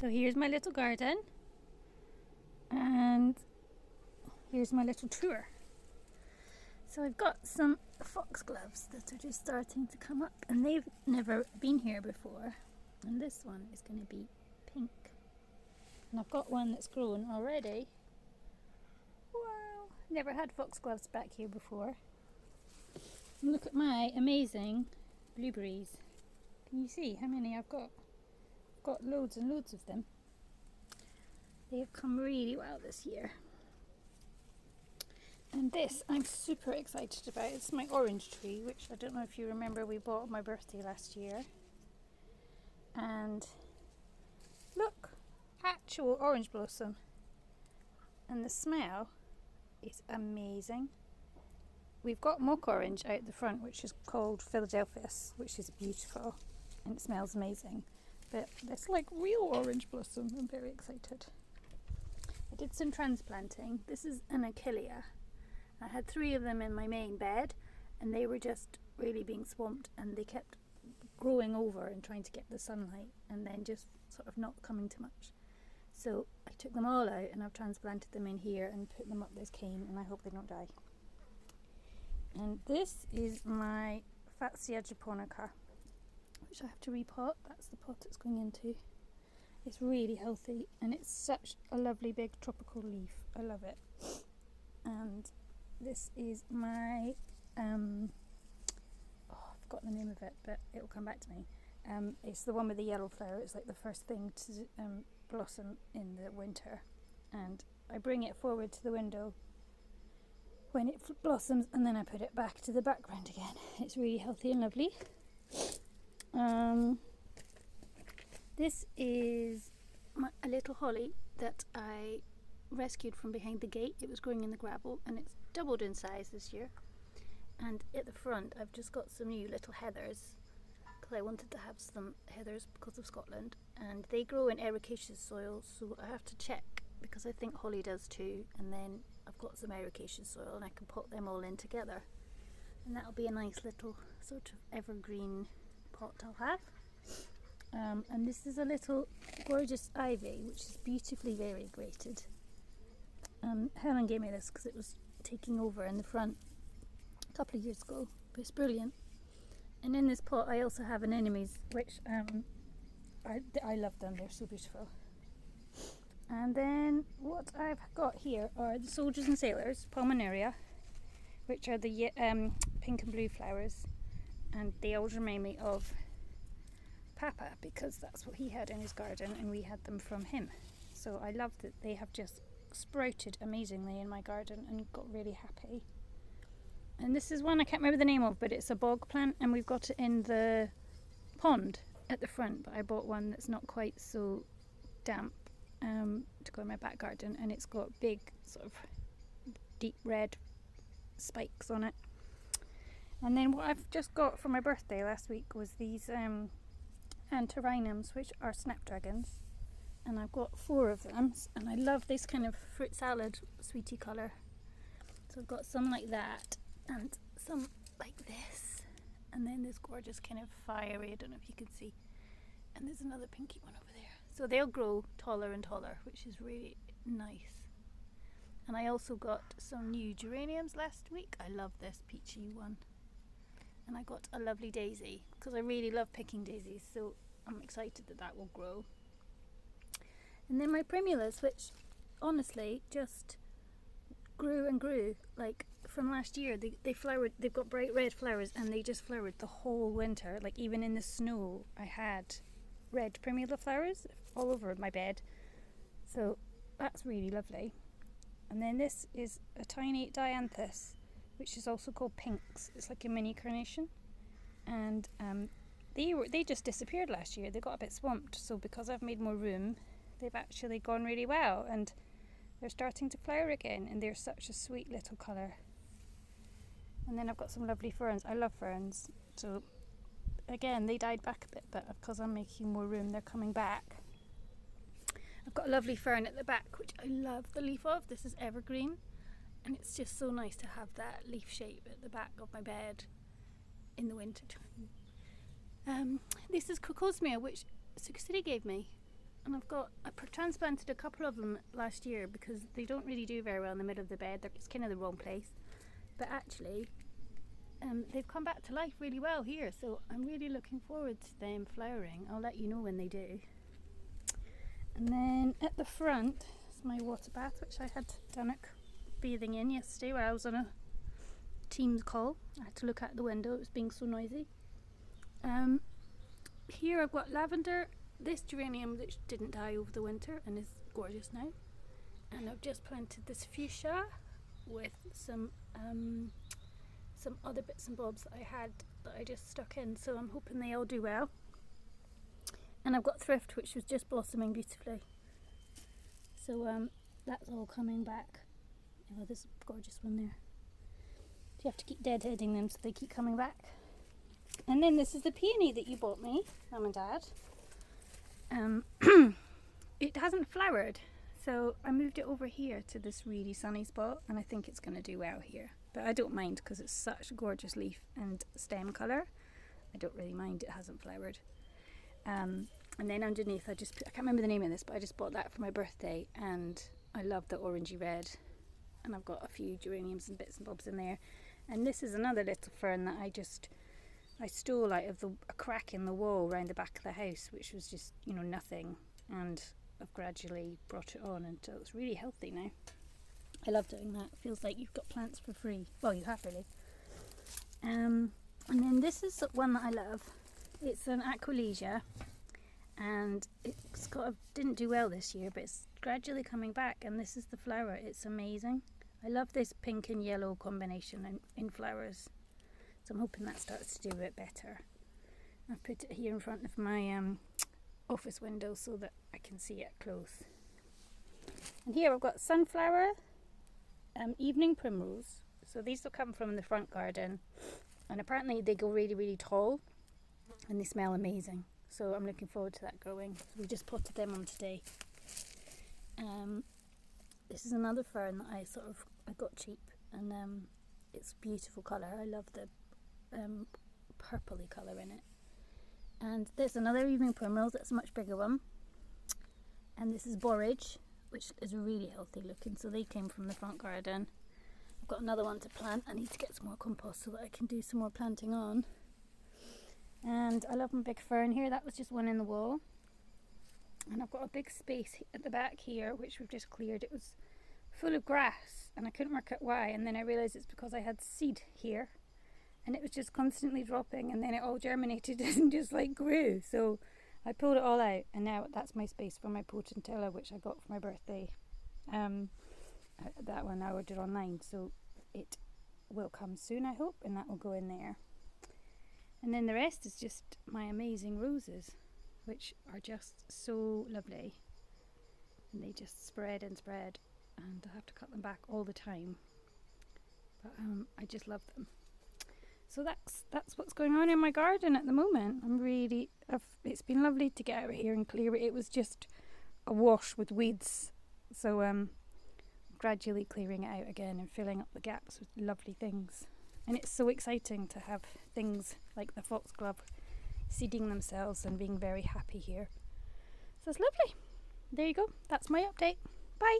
So here's my little garden, and here's my little tour. So I've got some foxgloves that are just starting to come up, and they've never been here before. And this one is going to be pink. And I've got one that's grown already. Wow, never had foxgloves back here before. And look at my amazing blueberries. Can you see how many I've got? I've got loads and loads of them. They have come really well this year. And this I'm super excited about. It's my orange tree, which I don't know if you remember we bought on my birthday last year. And look, actual orange blossom. And the smell is amazing. We've got mock orange out the front, which is called Philadelphus, which is beautiful and it smells amazing. But it's like real orange blossom. I'm very excited. I did some transplanting. This is an Achillea. I had 3 of them in my main bed, and they were just really being swamped, and they kept growing over and trying to get the sunlight, and then just sort of not coming too much. So I took them all out, and I've transplanted them in here and put them up this cane, and I hope they don't die. And this is my Fatsia japonica, which I have to repot. That's the pot it's going into. It's really healthy, and it's such a lovely big tropical leaf. I love it. And this is my I've forgotten the name of it, but it will come back to me. It's the one with the yellow flower. It's like the first thing to blossom in the winter, and I bring it forward to the window when it blossoms, and then I put it back to the background again. It's really healthy and lovely. This is a little holly that I rescued from behind the gate. It was growing in the gravel, and it's doubled in size this year. And at the front I've just got some new little heathers, because I wanted to have some heathers because of Scotland, and they grow in ericaceous soil, so I have to check, because I think holly does too. And then I've got some ericaceous soil, and I can pot them all in together, and that'll be a nice little sort of evergreen pot I'll have. And this is a little gorgeous ivy, which is beautifully variegated. Helen gave me this because it was taking over in the front a couple of years ago, but it's brilliant. And in this pot I also have anemones, which I love them, they're so beautiful. And then what I've got here are the soldiers and sailors, Pulmonaria, which are the pink and blue flowers, and they always remind me of Papa, because that's what he had in his garden and we had them from him. So I love that they have just sprouted amazingly in my garden and got really happy. And this is one I can't remember the name of, but it's a bog plant, and we've got it in the pond at the front, but I bought one that's not quite so damp to go in my back garden, and it's got big sort of deep red spikes on it. And then what I've just got for my birthday last week was these antirrhinums, which are snapdragons, and I've got 4 of them, and I love this kind of fruit salad sweetie colour. So I've got some like that and some like this, and then this gorgeous kind of fiery, I don't know if you can see, and there's another pinky one over there. So they'll grow taller and taller, which is really nice. And I also got some new geraniums last week. I love this peachy one. And I got a lovely daisy, because I really love picking daisies, so I'm excited that that will grow. And then my primulas, which honestly just grew and grew. Like from last year, they flowered. They've got bright red flowers, and they just flowered the whole winter. Like even in the snow, I had red primula flowers all over my bed. So that's really lovely. And then this is a tiny dianthus, which is also called pinks. It's like a mini carnation, and they just disappeared last year. They got a bit swamped, so because I've made more room, they've actually gone really well, and they're starting to flower again, and they're such a sweet little colour. And then I've got some lovely ferns. I love ferns, so again they died back a bit, but because I'm making more room, they're coming back. I've got a lovely fern at the back, which I love the leaf of. This is evergreen, and it's just so nice to have that leaf shape at the back of my bed in the winter time. This is Crocosmia, which Sugar City gave me. And I transplanted a couple of them last year because they don't really do very well in the middle of the bed. It's kind of the wrong place. But actually, they've come back to life really well here. So I'm really looking forward to them flowering. I'll let you know when they do. And then at the front is my water bath, which I had Danik bathing in yesterday where I was on a Teams call. I had to look out the window, it was being so noisy. Here I've got lavender, this geranium that didn't die over the winter and is gorgeous now. And I've just planted this fuchsia with some other bits and bobs that I had that I just stuck in, so I'm hoping they all do well. And I've got thrift, which was just blossoming beautifully. So that's all coming back. Oh, there's a gorgeous one there. You have to keep deadheading them so they keep coming back. And then this is the peony that you bought me, Mum and Dad. It hasn't flowered, so I moved it over here to this really sunny spot, and I think it's going to do well here. But I don't mind because it's such a gorgeous leaf and stem colour. I don't really mind it hasn't flowered. And then underneath I can't remember the name of this, but I just bought that for my birthday, and I love the orangey red. And I've got a few geraniums and bits and bobs in there. And this is another little fern that I stole out of a crack in the wall around the back of the house, which was just, nothing. And I've gradually brought it on until it's really healthy now. I love doing that. It feels like you've got plants for free. Well, you have really. And then this is one that I love. It's an Aquilegia, and didn't do well this year, but it's gradually coming back, and this is the flower. It's amazing. I love this pink and yellow combination in flowers, so I'm hoping that starts to do a bit better. I've put it here in front of my office window so that I can see it close. And here I've got sunflower, evening primrose. So these will come from the front garden, and apparently they go really, really tall and they smell amazing. So I'm looking forward to that growing. We just potted them on today. This is another fern that I got cheap, and it's beautiful colour. I love the purpley colour in it. And there's another evening primrose that's a much bigger one. And this is borage, which is really healthy looking. So they came from the front garden. I've got another one to plant. I need to get some more compost so that I can do some more planting on. And I love my big fern here. That was just one in the wall. And I've got a big space at the back here, which we've just cleared. It was full of grass and I couldn't work out why. And then I realised it's because I had seed here. And it was just constantly dropping, and then it all germinated and just grew. So I pulled it all out, and now that's my space for my potentilla, which I got for my birthday. That one I ordered online, so it will come soon, I hope, and that will go in there. And then the rest is just my amazing roses, which are just so lovely. And they just spread and spread, and I have to cut them back all the time. But I just love them. So that's what's going on in my garden at the moment. It's been lovely to get out here and clear it. It was just awash with weeds. So gradually clearing it out again and filling up the gaps with lovely things. And it's so exciting to have things like the foxglove seeding themselves and being very happy here. So it's lovely. There you go. That's my update. Bye.